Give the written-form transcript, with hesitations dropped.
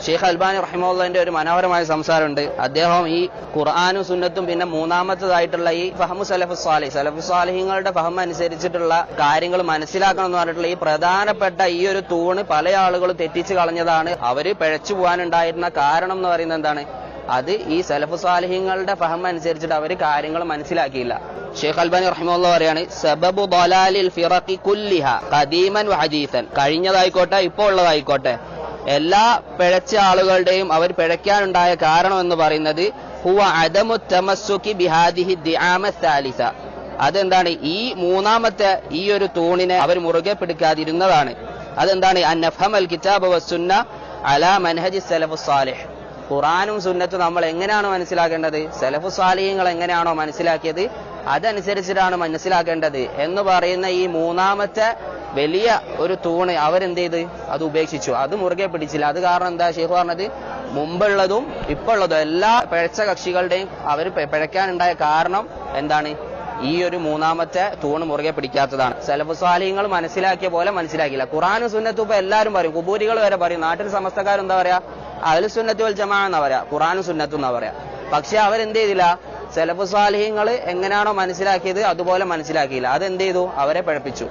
Sheikh Albani റഹിമഹുള്ളാഹിന്റെ ഒരു മനോഹരമായ സംസാരമുണ്ട്. അദ്ദേഹം ഈ ഖുർആനും സുന്നത്തും പിന്നെ മൂന്നാമത്തേതായിട്ടുള്ള ഈ ഫഹ്മു സലഫുസ് സാലിഹീങ്ങളുടെ ഫഹം അനുസരിച്ചിട്ടുള്ള കാര്യങ്ങൾ മനസ്സിലാക്കണം എന്ന് പറഞ്ഞിട്ടുള്ള ഈ പ്രധാനപ്പെട്ട ഈ ഒരു തൂണ് പല ആളുകളും തെറ്റിച്ച് കളഞ്ഞതാണ്. അവര് പിഴച്ചു പോകാനുണ്ടായിരുന്ന കാരണം എന്ന് പറയുന്നത് എന്താണ്? അത് ഈ സലഫു സാലിഹീങ്ങളുടെ ഫഹം അനുസരിച്ചിട്ട് അവര് കാര്യങ്ങൾ മനസ്സിലാക്കിയില്ല. ഷെയ്ഖ് അൽബാനി റഹിമഹുല്ലാഹ് പറയാണ്, സബബു ദലാലിൽ ഫിറഖി കുല്ലിഹ ഖദീമൻ വഹദീസൻ, കഴിഞ്ഞതായിക്കോട്ടെ ഇപ്പോൾ ഉള്ളതായിക്കോട്ടെ എല്ലാ പിഴച്ച ആളുകളുടെയും അവർ പിഴയ്ക്കാനുണ്ടായ കാരണം എന്ന് പറയുന്നത് ഹുവ അദമു തമസ്സുകി ബിഹാദിഹി ദിആമ സാലിസ, അതെന്താണ്? ഈ മൂന്നാമത്തെ ഈ ഒരു തൂണിനെ അവർ മുറുകെ പിടിക്കാതിരുന്നതാണ്. അതെന്താണ്? അന്നഫഹമൽ കിതാബ വസ്സുന്ന അലാ മൻഹജി സലഫുസ് സാലിഹ്, ഖുർആനും സുന്നത്തും നമ്മൾ എങ്ങനെയാണോ മനസ്സിലാക്കേണ്ടത്, സലഫു സാലിഹീങ്ങൾ എങ്ങനെയാണോ മനസ്സിലാക്കിയത് അതനുസരിച്ചിട്ടാണ് മനസ്സിലാക്കേണ്ടത് എന്ന് പറയുന്ന ഈ മൂന്നാമത്തെ വലിയ ഒരു തൂണ് അവരെന്ത് ചെയ്ത് അത് ഉപേക്ഷിച്ചു, അത് മുറുകെ പിടിച്ചില്ല. അത് കാരണം എന്താ? ഷെയ്ഖ് പറഞ്ഞത് മുമ്പുള്ളതും ഇപ്പോൾ ഉള്ളതും എല്ലാ പിഴച്ച കക്ഷികളുടെയും അവർ പിഴയ്ക്കാനുണ്ടായ കാരണം എന്താണ്? ഈ ഒരു മൂന്നാമത്തെ തൂണ് മുറുകെ പിടിക്കാത്തതാണ്. സലഫു സാലിഹീങ്ങൾ മനസ്സിലാക്കിയ പോലെ മനസ്സിലാക്കിയില്ല. ഖുർആനും സുന്നത്തും ഇപ്പൊ എല്ലാവരും പറയും, കുബൂരികൾ വരെ പറയും, നാട്ടിൽ സമസ്തക്കാരെന്താ പറയാ, അഹ്ലു സുന്നത്തി വൽ ജമാഅ എന്നാ പറയാ, ഖുർആനും സുന്നത്തും എന്നാ പറയാ. പക്ഷെ അവരെന്ത് ചെയ്തില്ല? സലഫു സാലിഹീങ്ങൾ എങ്ങനെയാണോ മനസ്സിലാക്കിയത് അതുപോലെ മനസ്സിലാക്കിയില്ല. അതെന്ത് ചെയ്തു? അവരെ പിഴപ്പിച്ചു.